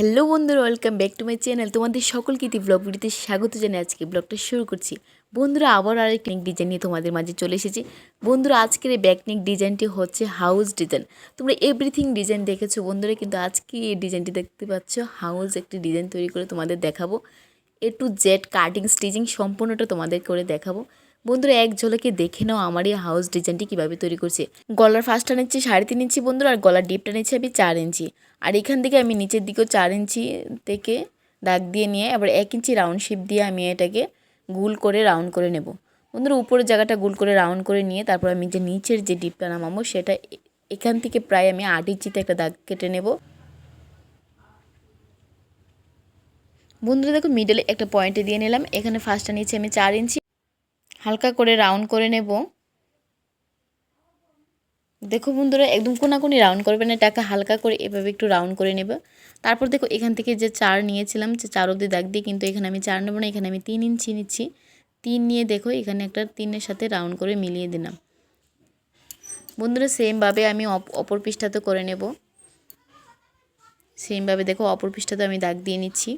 Hello বন্ধুরা, welcome back to my channel. তোমাদের সকলকে ব্লগ ভিডিওতে স্বাগত জানিয়ে আজকে ব্লগটা শুরু করছি। বন্ধুরা, আবার আরেকটি ডিজাইন নিয়ে তোমাদের মাঝে চলে এসেছি। বন্ধুরা, আজকের এই ব্যাকনেক ডিজাইনটি হচ্ছে হাউস ডিজাইন। তোমরা এভরিথিং ডিজাইন দেখেছো বন্ধুরা, কিন্তু আজকে এই ডিজাইনটি দেখতে পাচ্ছ হাউস একটি ডিজাইন তৈরি করে তোমাদের দেখাবো। A to Z cutting stitching সম্পূর্ণটা তোমাদের করে দেখাবো। বন্ধুরা, এক ঝলকে দেখে নাও আমার এই হাউস ডিজাইনটি কীভাবে তৈরি করছে। গলার ফার্স্টটা নিচ্ছি 3.5 ইঞ্চি বন্ধুরা, আর গলার ডিপটা নিচ্ছি আমি 4 ইঞ্চি। আর এখান থেকে আমি নিচের দিকেও 4 ইঞ্চি থেকে দাগ দিয়ে নিয়ে আবার 1 ইঞ্চি রাউন্ড শেপ দিয়ে আমি এটাকে গোল করে রাউন্ড করে নেব। বন্ধুরা, উপরের জায়গাটা গোল করে রাউন্ড করে নিয়ে তারপর আমি যে নিচের যে ডিপটা নামাবো সেটা এখান থেকে প্রায় আমি 8 ইঞ্চিতে একটা দাগ কেটে নেব। বন্ধুরা দেখো, মিডলে একটা পয়েন্টে দিয়ে নিলাম। এখানে ফার্স্টটা নিচে আমি 4 ইঞ্চি হালকা করে রাউন্ড করে নেব। দেখো বন্ধুরা, একদম কোনাকুনি রাউন্ড করবে না, এটাকে হালকা করে এভাবে একটু রাউন্ড করে নেব। তারপর দেখো, এখান থেকে যে 4 নিয়েছিলাম, যে 4 অবধি দাগ দিয়ে, কিন্তু এখানে আমি 4 নেব না, এখানে আমি 3 ইঞ্চি নিচ্ছি। 3 নিয়ে দেখো এখানে একটা 3-এর সাথে রাউন্ড করে মিলিয়ে দিলাম। বন্ধুরা, সেমভাবে আমি অপর পৃষ্ঠাতে করে নেব। সেমভাবে দেখো অপর পৃষ্ঠাতে আমি দাগ দিয়ে নিচ্ছি।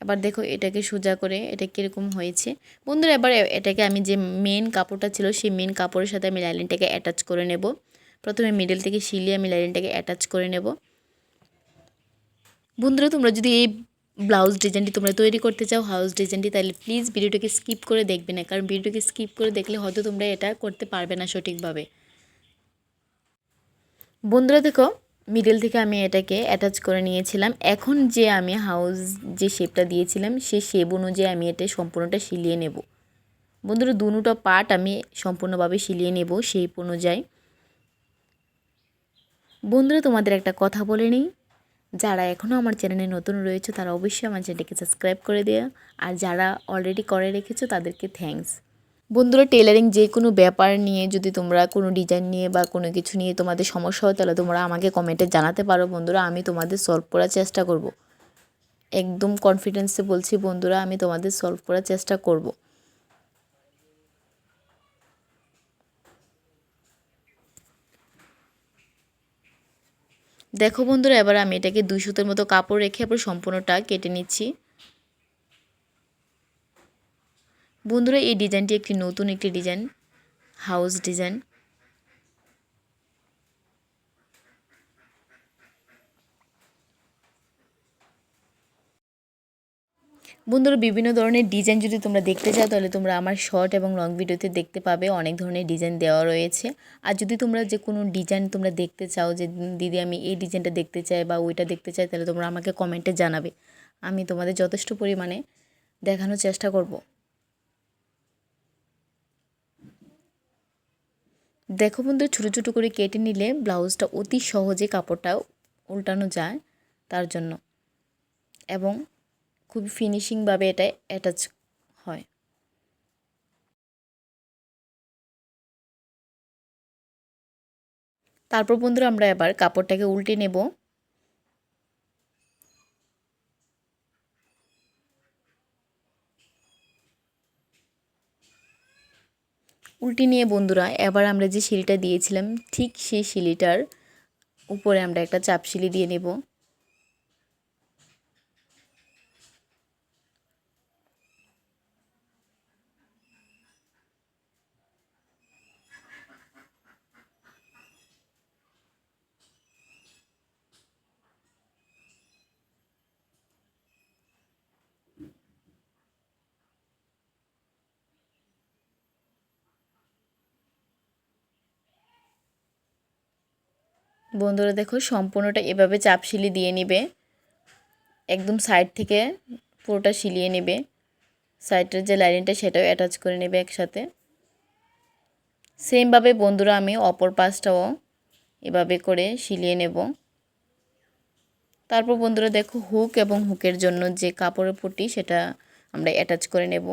আবার দেখো এটাকে সোজা করে এটা কীরকম হয়েছে। বন্ধুরা, এবার এটাকে আমি যে মেন কাপড়টা ছিল সেই মেন কাপড়ের সাথে আমি লাইনিংটাকে অ্যাটাচ করে নেব। প্রথমে মিডল থেকে সিলিয়ে আমি লাইনিংটাকে অ্যাটাচ করে নেব। বন্ধুরা, তোমরা যদি এই ব্লাউজ ডিজাইনটি তোমরা তৈরি করতে চাও, হাউস ডিজাইনটি, তাহলে প্লিজ ভিডিওটাকে স্কিপ করে দেখবে না, কারণ ভিডিওটাকে স্কিপ করে দেখলে হয়তো তোমরা এটা করতে পারবে না সঠিকভাবে। বন্ধুরা দেখো, মিডল থেকে আমি এটাকে অ্যাটাচ করে নিয়েছিলাম। এখন যে আমি হাউস যে শেপটা দিয়েছিলাম সেই শেপ অনুযায়ী আমি এটা সম্পূর্ণটা সিলিয়ে নেব। বন্ধুরা, দুটো পার্ট আমি সম্পূর্ণভাবে সিলিয়ে নেব শেপ অনুযায়ী। বন্ধুরা, তোমাদের একটা কথা বলে নিই, যারা এখনও আমার চ্যানেলে নতুন রয়েছে তারা অবশ্যই আমার চ্যানেলটিকে সাবস্ক্রাইব করে দেওয়া, আর যারা অলরেডি করে রেখেছো তাদেরকে থ্যাঙ্কস। বন্ধুরা, টেলারিং যে কোনো ব্যাপার নিয়ে যদি তোমরা কোনো ডিজাইন নিয়ে বা কোনো কিছু নিয়ে তোমাদের সমস্যা হয়, তাহলে তোমরা আমাকে কমেন্টে জানাতে পারো বন্ধুরা, আমি তোমাদের সলভ করার চেষ্টা করব। একদম কনফিডেন্সে বলছি বন্ধুরা, আমি তোমাদের সলভ করার চেষ্টা করব। দেখো বন্ধুরা, এবার আমি এটাকে 2 সুতোর মতো কাপড় রেখে আবার সম্পূর্ণটা কেটে নিচ্ছি। বন্ধুরা, এই ডিজাইনটি একটি নতুন একটি ডিজাইন, হাউস ডিজাইন। বন্ধুরা, বিভিন্ন ধরনের ডিজাইন যদি তোমরা দেখতে চাও তাহলে তোমরা আমার শর্ট এবং লং ভিডিওতে দেখতে পাবে, অনেক ধরনের ডিজাইন দেওয়া রয়েছে। আর যদি তোমরা যে কোনো ডিজাইন তোমরা দেখতে চাও, যে দিদি আমি এই ডিজাইনটা দেখতে চাই বা ওইটা দেখতে চাই, তাহলে তোমরা আমাকে কমেন্টে জানাবে, আমি তোমাদের যথেষ্ট পরিমাণে দেখানোর চেষ্টা করব। দেখো বন্ধু, ছোটো ছোটো করে কেটে নিলে ব্লাউজটা অতি সহজে কাপড়টা উল্টানো যায় তার জন্য, এবং খুব ফিনিশিংভাবে এটা অ্যাটাচ হয়। তারপর বন্ধুরা, আমরা এবার কাপড়টাকে উল্টে নেব। উল্টে নিয়ে বন্ধুরা, এবার আমরা যে সিলিটা দিয়েছিলাম ঠিক সেই সিলিটার উপরে আমরা একটা চাপ সিলি দিয়ে নেব। বন্ধুরা দেখো, সম্পূর্ণটা এভাবে চাপ সিলি দিয়ে নেবে, একদম সাইড থেকে পুরোটা সিলিয়ে নেবে। সাইডের যে লাইনটা সেটাও অ্যাটাচ করে নেবে একসাথে। সেমভাবে বন্ধুরা আমি অপর পাশটাও এভাবে করে সিলিয়ে নেব। তারপর বন্ধুরা দেখো, হুক এবং হুকের জন্য যে কাপড়ের পট্টি সেটা আমরা অ্যাটাচ করে নেব।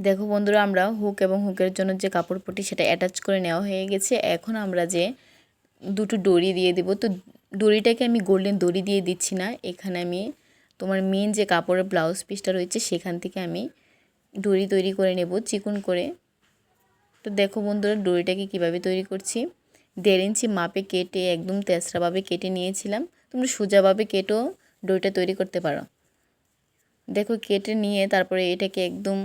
দেখো বন্ধুরা, আমরা হুক এবং হুকের জন্য যে কাপড় পট্টি সেটা অ্যাটাচ করে নেওয়া হয়ে গেছে। এখন আমরা যে দুটো দড়ি দিয়ে দেব, তো দড়িটাকে আমি গোল্ডেন দড়ি দিয়ে দিচ্ছি না, এখানে আমি তোমার মেন যে কাপড়ের ব্লাউজ পিসটা রয়েছে সেখান থেকে আমি ডরি তৈরি করে নেব চিকন করে। তো দেখো বন্ধুরা ডরিটাকে কিভাবে তৈরি করছি। 1.5 ইঞ্চি মাপে কেটে একদম তেসরাভাবে কেটে নিয়েছিলাম। তোমরা সোজাভাবে কেটেও ডরিটা তৈরি করতে পারো। দেখো কেটে নিয়ে তারপরে এটাকে একদম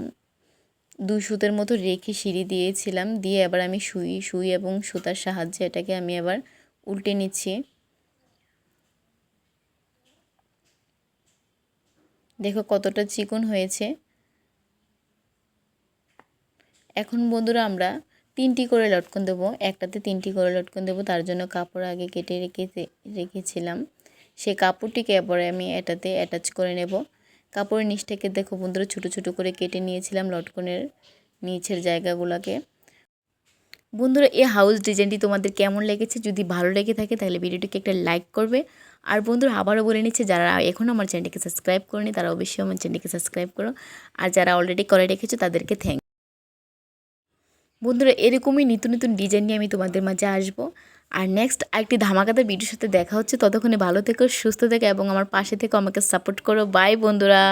2 সুতের মতো রেখে সিঁড়ি দিয়েছিলাম, দিয়ে এবার আমি সুই এবং সুতার সাহায্যে এটাকে আমি আবার উল্টে নিচ্ছি। দেখো কতটা চিকন হয়েছে। এখন বন্ধুরা আমরা 3টি করে লটকন দেবো, একটাতে 3টি করে লটকন দেবো। তার জন্য কাপড় আগে কেটে রেখেছিলাম, সেই কাপড়টিকে এবারে আমি এটাতে অ্যাটাচ করে নেব। কাপড়ের নিচটাকে দেখো বন্ধুরা ছোট ছোট করে কেটে নিয়েছিলাম লটকনের নিচের জায়গাগুলোকে। বন্ধুরা এই হাউস ডিজাইনটি তোমাদের কেমন লেগেছে? যদি ভালো লেগে থাকে তাহলে ভিডিওটিকে একটা লাইক করবে। আর বন্ধুরা আবারও বলে নিচ্ছে, যারা এখনও আমার চ্যানেলটিকে সাবস্ক্রাইব করেনি তারা অবশ্যই আমার চ্যানেলটিকে সাবস্ক্রাইব করো, আর যারা অলরেডি করে রেখেছো তাদেরকে থ্যাংক। বন্ধুরা এরকমই নিত্য নতুন ডিজাইন নিয়ে আমি তোমাদের মাঝে আসবো। আর নেক্সট আরেকটি ধামাকাদার ভিডিওর সাথে দেখা হচ্ছে। ততক্ষণে ভালো থেকো, সুস্থ থেকো এবং আমার পাশে থেকো, আমাকে সাপোর্ট করো। বাই বন্ধুরা।